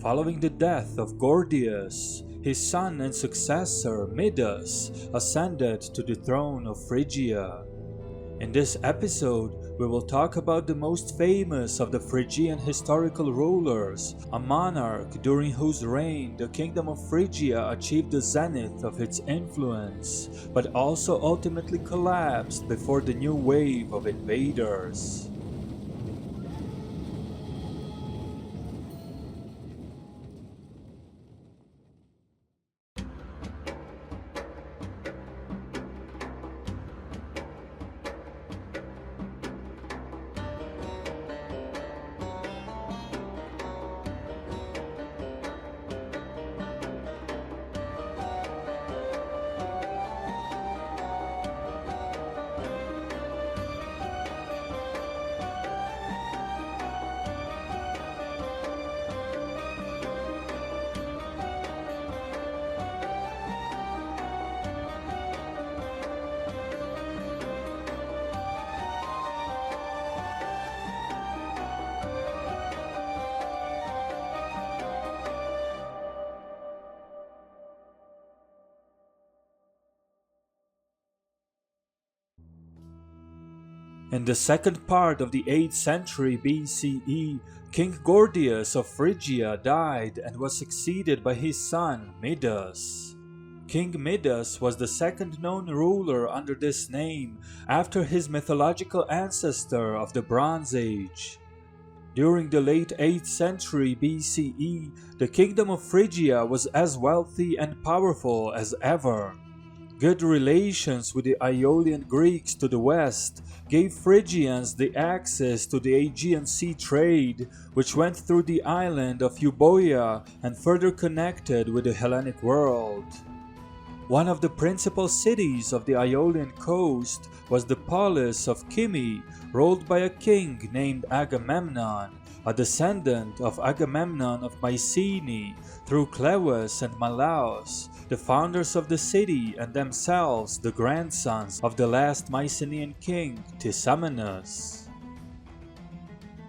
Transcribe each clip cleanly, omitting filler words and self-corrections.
Following the death of Gordius, his son and successor Midas ascended to the throne of Phrygia. In this episode, we will talk about the most famous of the Phrygian historical rulers, a monarch during whose reign the kingdom of Phrygia achieved the zenith of its influence, but also ultimately collapsed before the new wave of invaders. In the second part of the 8th century BCE, King Gordius of Phrygia died and was succeeded by his son Midas. King Midas was the second known ruler under this name after his mythological ancestor of the Bronze Age. During the late 8th century BCE, the kingdom of Phrygia was as wealthy and powerful as ever. Good relations with the Aeolian Greeks to the west gave Phrygians the access to the Aegean Sea trade, which went through the island of Euboea and further connected with the Hellenic world. One of the principal cities of the Aeolian coast was the polis of Kyme, ruled by a king named Agamemnon, a descendant of Agamemnon of Mycenaean through Cleus and Malaus, the founders of the city and themselves the grandsons of the last Mycenaean king, Tisamenus.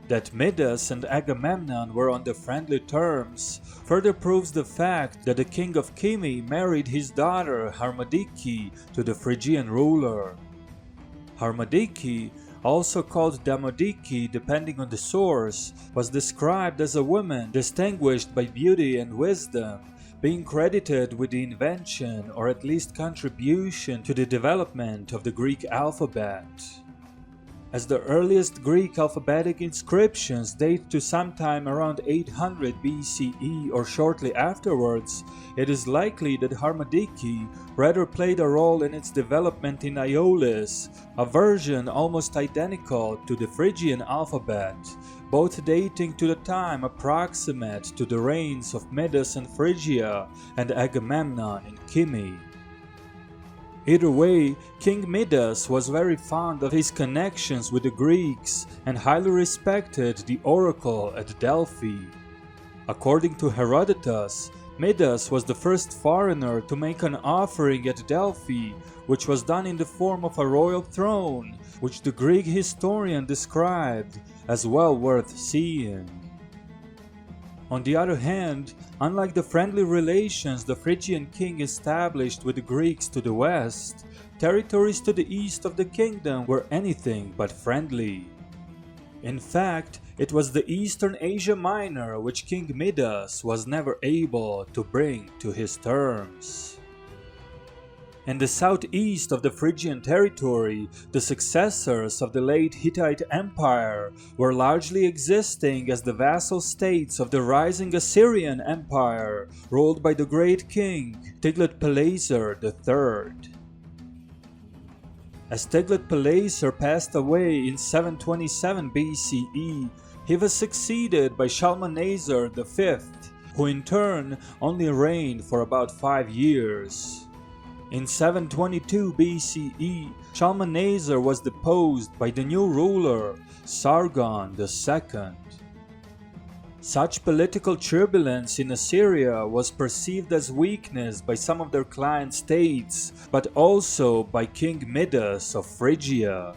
That Midas and Agamemnon were on the friendly terms further proves the fact that the king of Kyme married his daughter Harmodike to the Phrygian ruler. Harmodike, also called Damodike depending on the source, was described as a woman distinguished by beauty and wisdom, being credited with the invention or at least contribution to the development of the Greek alphabet. As the earliest Greek alphabetic inscriptions date to sometime around 800 BCE or shortly afterwards, it is likely that Harmodike rather played a role in its development in Aeolis, a version almost identical to the Phrygian alphabet, both dating to the time approximate to the reigns of Midas in Phrygia and Agamemnon in Kyme. Either way, King Midas was very fond of his connections with the Greeks and highly respected the oracle at Delphi. According to Herodotus, Midas was the first foreigner to make an offering at Delphi, which was done in the form of a royal throne, which the Greek historian described as well worth seeing. On the other hand, unlike the friendly relations the Phrygian king established with the Greeks to the west, territories to the east of the kingdom were anything but friendly. In fact, it was the Eastern Asia Minor which King Midas was never able to bring to his terms. In the southeast of the Phrygian territory, the successors of the late Hittite Empire were largely existing as the vassal states of the rising Assyrian Empire, ruled by the great king Tiglath-Pileser III. As Tiglath-Pileser passed away in 727 BCE, he was succeeded by Shalmaneser V, who in turn only reigned for about 5 years. In 722 BCE, Shalmaneser was deposed by the new ruler, Sargon II. Such political turbulence in Assyria was perceived as weakness by some of their client states, but also by King Midas of Phrygia.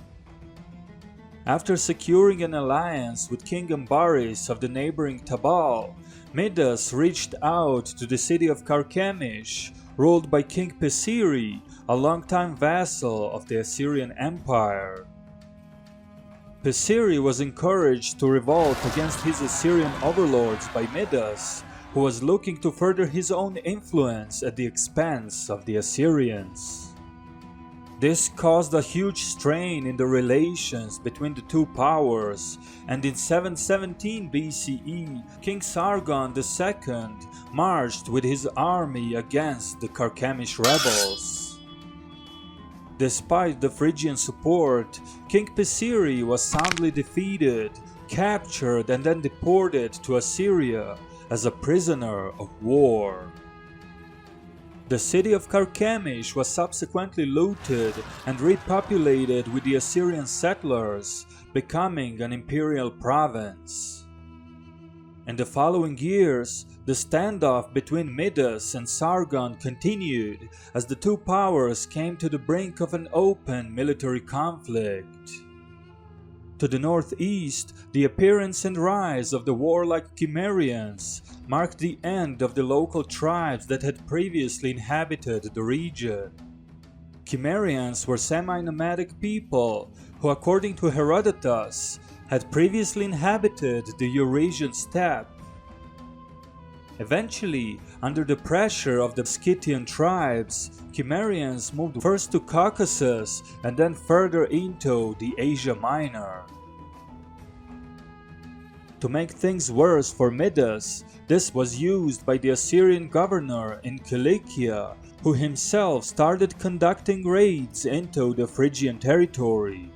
After securing an alliance with King Ambaris of the neighboring Tabal, Midas reached out to the city of Carchemish, ruled by King Pesiri, a longtime vassal of the Assyrian Empire. Pesiri was encouraged to revolt against his Assyrian overlords by Midas, who was looking to further his own influence at the expense of the Assyrians. This caused a huge strain in the relations between the two powers, and in 717 BCE, King Sargon II marched with his army against the Carchemish rebels. Despite the Phrygian support, King Pesiri was soundly defeated, captured and then deported to Assyria as a prisoner of war. The city of Carchemish was subsequently looted and repopulated with the Assyrian settlers, becoming an imperial province. In the following years, the standoff between Midas and Sargon continued as the two powers came to the brink of an open military conflict. To the northeast, the appearance and rise of the warlike Cimmerians marked the end of the local tribes that had previously inhabited the region. Cimmerians were semi-nomadic people who, according to Herodotus, had previously inhabited the Eurasian steppe. Eventually, under the pressure of the Scythian tribes, Cimmerians moved first to Caucasus and then further into the Asia Minor. To make things worse for Midas, this was used by the Assyrian governor in Cilicia, who himself started conducting raids into the Phrygian territory.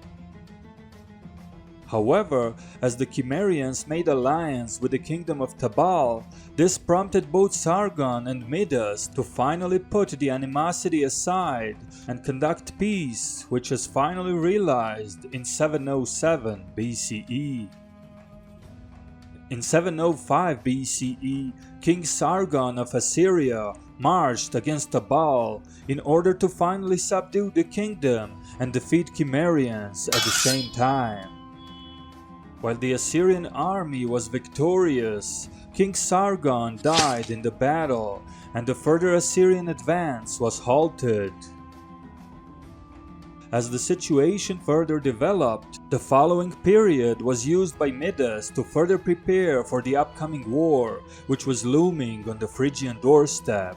However, as the Cimmerians made alliance with the kingdom of Tabal, this prompted both Sargon and Midas to finally put the animosity aside and conduct peace, which was finally realized in 707 BCE. In 705 BCE, King Sargon of Assyria marched against Tabal in order to finally subdue the kingdom and defeat Cimmerians at the same time. While the Assyrian army was victorious, King Sargon died in the battle, and the further Assyrian advance was halted. As the situation further developed, the following period was used by Midas to further prepare for the upcoming war, which was looming on the Phrygian doorstep.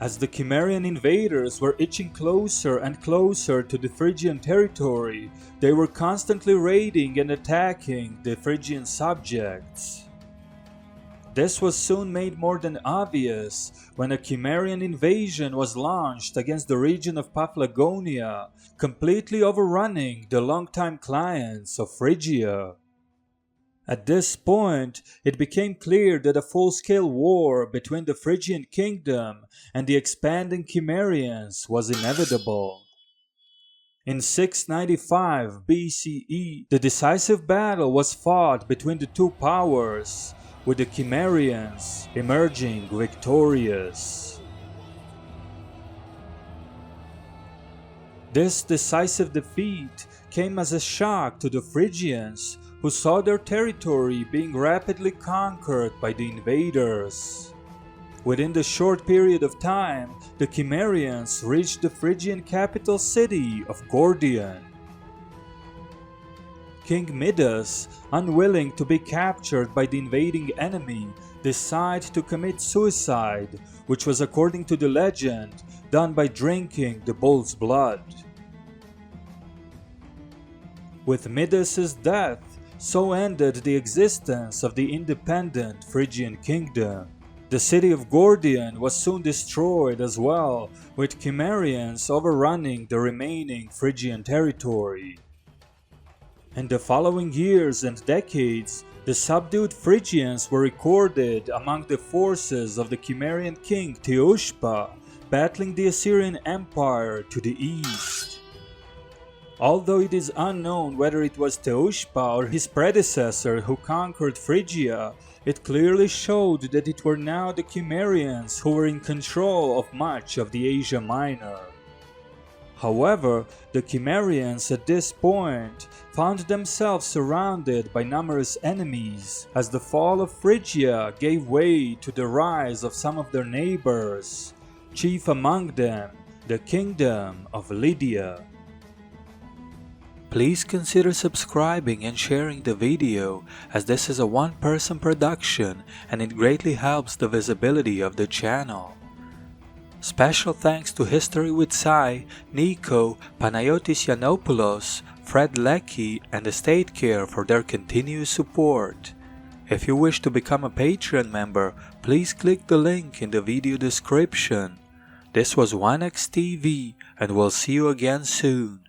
As the Cimmerian invaders were inching closer and closer to the Phrygian territory, they were constantly raiding and attacking the Phrygian subjects. This was soon made more than obvious when a Cimmerian invasion was launched against the region of Paphlagonia, completely overrunning the longtime clients of Phrygia. At this point, it became clear that a full-scale war between the Phrygian kingdom and the expanding Cimmerians was inevitable. In 695 BCE, the decisive battle was fought between the two powers, with the Cimmerians emerging victorious. This decisive defeat came as a shock to the Phrygians, who saw their territory being rapidly conquered by the invaders. Within the short period of time, the Cimmerians reached the Phrygian capital city of Gordion. King Midas, unwilling to be captured by the invading enemy, decided to commit suicide, which was, according to the legend, done by drinking the bull's blood. With Midas's death, so ended the existence of the independent Phrygian kingdom. The city of Gordion was soon destroyed as well, with Cimmerians overrunning the remaining Phrygian territory. In the following years and decades, the subdued Phrygians were recorded among the forces of the Cimmerian king Teushpa, battling the Assyrian Empire to the east. Although it is unknown whether it was Teushpa or his predecessor who conquered Phrygia, it clearly showed that it were now the Cimmerians who were in control of much of the Asia Minor. However, the Cimmerians at this point found themselves surrounded by numerous enemies, as the fall of Phrygia gave way to the rise of some of their neighbors, chief among them the Kingdom of Lydia. Please consider subscribing and sharing the video, as this is a one-person production and it greatly helps the visibility of the channel. Special thanks to History with Sai, Nico, Panayotis Yiannopoulos, Fred Leckie, and Estate Care for their continuous support. If you wish to become a Patreon member, please click the link in the video description. This was WanaxTV, and we'll see you again soon.